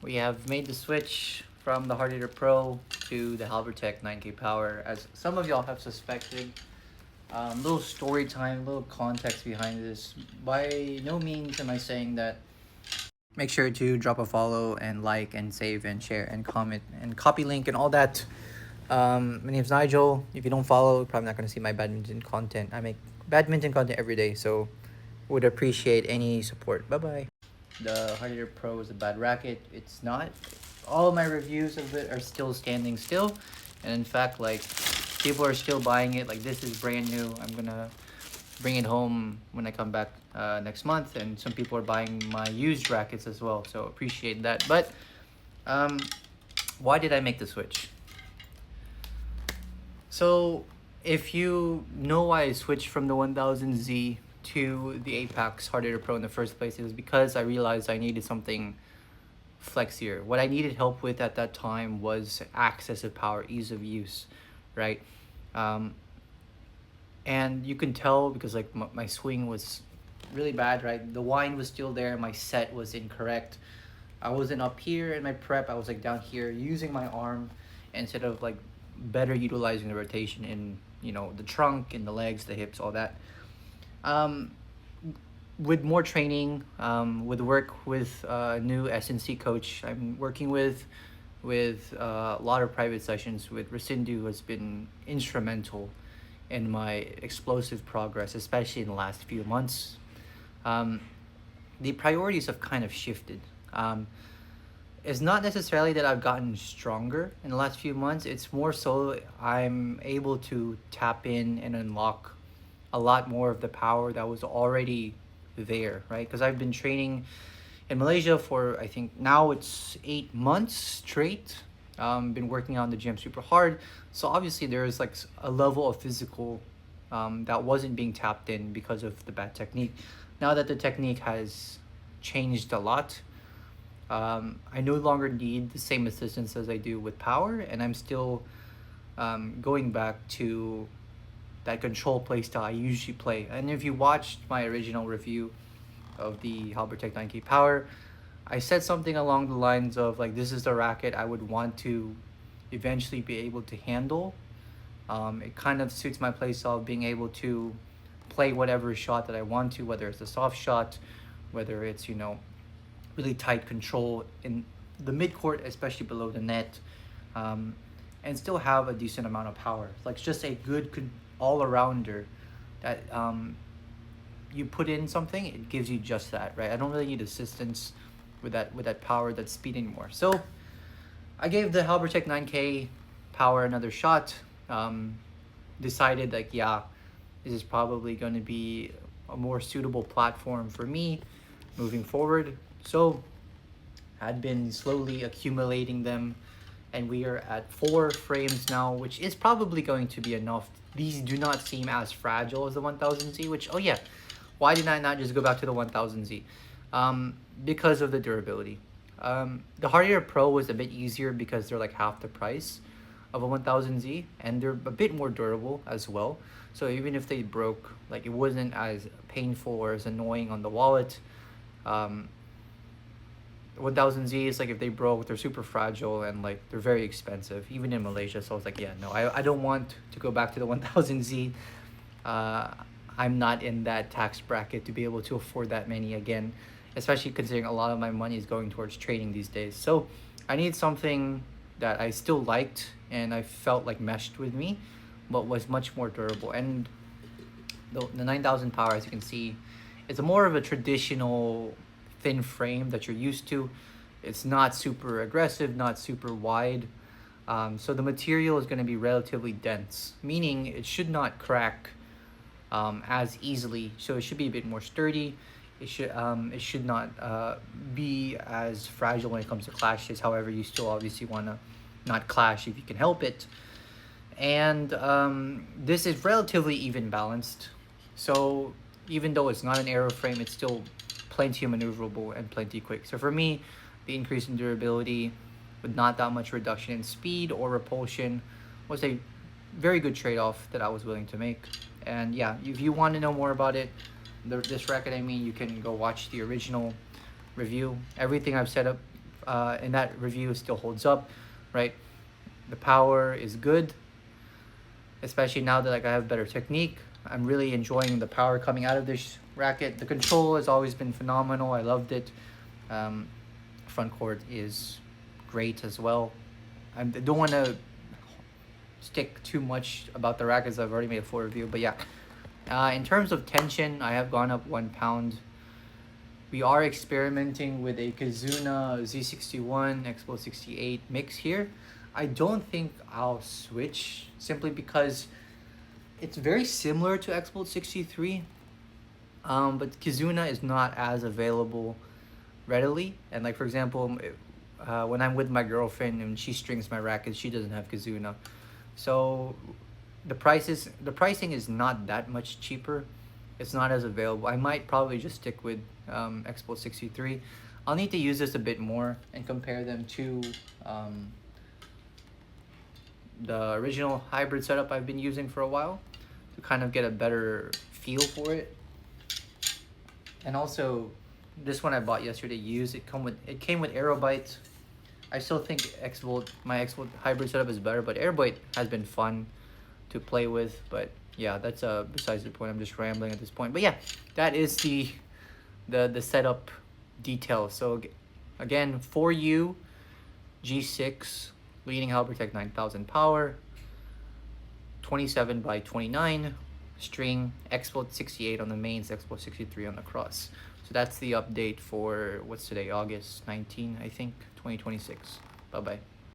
We have made the switch from the Hard Hitter Pro to the Halbertech 9K Power. As some of y'all have suspected, little story time, little context behind this. By no means am I saying that. Make sure to drop a follow and like and save and share and comment and copy link and all that. My name's Nigel. If you don't follow, you're probably not going to see my badminton content. I make badminton content every day, so would appreciate any support. Bye bye. The Hard Hitter Pro is a bad racket. It's not. All of my reviews of it are still standing still, and in fact, like people are still buying it. Like this is brand new. I'm gonna bring it home when I come back next month, and some people are buying my used rackets as well. So appreciate that. But um, why did I make the switch? So if you know why I switched from the 1000Z to the Apex Hard Hitter Pro in the first place, it was because I realized I needed something flexier. What I needed help with at that time was access of power, ease of use, right? Um, and you can tell because like my swing was really bad, right? The wind was still there, my set was incorrect. I wasn't up here in my prep, I was like down here using my arm instead of like better utilizing the rotation in, the trunk and the legs, the hips, all that. um with more training, with work with a new SNC coach I'm working with a lot of private sessions with Rasindu, who has been instrumental in my explosive progress, especially in the last few months. Um, the priorities have kind of shifted. It's not necessarily that I've gotten stronger in the last few months. It's more so I'm able to tap in and unlock a lot more of the power that was already there, right? Because I've been training in Malaysia for I think now it's 8 months straight. Been working out in the gym super hard, so obviously there's like a level of physical that wasn't being tapped in because of the bad technique. Now that the technique has changed a lot, I no longer need the same assistance as I do with power, and I'm still going back to that control play style I usually play. And if you watched my original review of the Halbertech 9K Power, I said something along the lines of like, this is the racket I would want to eventually be able to handle. It kind of suits my play style of being able to play whatever shot that I want to, whether it's a soft shot, whether it's, really tight control in the mid court, especially below the net, and still have a decent amount of power. Like just a good all arounder that you put in something, it gives you just that, right? I don't really need assistance with that power, that speed anymore. So I gave the Halbertech 9K Power another shot. Decided like, yeah, this is probably going to be a more suitable platform for me moving forward. So had been slowly accumulating them, and we are at 4 frames now, which is probably going to be enough. These do not seem as fragile as the 1000Z, which, oh yeah, why did I not just go back to the 1000Z? Because of the durability. The Hard Hitter Pro was a bit easier because they're like half the price of a 1000Z, and they're a bit more durable as well. So even if they broke, like it wasn't as painful or as annoying on the wallet. 1000Z is like if they broke, they're super fragile and like they're very expensive, even in Malaysia. So I was like, yeah, no, I don't want to go back to the 1000Z. I'm not in that tax bracket to be able to afford that many again, especially considering a lot of my money is going towards trading these days. So I need something that I still liked and I felt like meshed with me, but was much more durable. And the 9000 power, as you can see, it's a more of a traditional thin frame that you're used to. It's not super aggressive, not super wide. So the material is going to be relatively dense, meaning it should not crack as easily. So it should be a bit more sturdy. It should not be as fragile when it comes to clashes. However, you still obviously want to not clash if you can help it. And this is relatively even balanced. So even though it's not an aero frame, it's still plenty maneuverable and plenty quick. So for me, the increase in durability with not that much reduction in speed or repulsion was a very good trade-off that I was willing to make. And yeah, if you want to know more about it, this racket, I mean, you can go watch the original review. Everything I've set up and that review still holds up, right? The power is good, especially now that like I have better technique. I'm really enjoying the power coming out of this racket. The control has always been phenomenal. I loved it. Um, Front court is great as well. I don't want to stick too much about the rackets. I've already made a full review, but yeah. In terms of tension, I have gone up 1 pound. We are experimenting with a Kazuna Z61 Expo 68 mix here. I don't think I'll switch simply because it's very similar to Expo 63, but Kizuna is not as available readily. And like for example, when I'm with my girlfriend and she strings my racket, she doesn't have Kizuna, so the pricing is not that much cheaper. It's not as available. I might probably just stick with Expo 63. I'll need to use this a bit more and compare them to the original hybrid setup I've been using for a while to kind of get a better feel for it. And also, this one I bought yesterday used. It came with Aerobyte. I still think my X-Volt hybrid setup is better, but Aerobyte has been fun to play with. But yeah, that's besides the point. I'm just rambling at this point. But yeah, that is the setup details. So again, for you, G6 leading Halbertech 9000 power, 27 by 29 string, Expo 68 on the mains, Expo 63 on the cross. So that's the update for what's today, August 19, I think, 2026. Bye bye.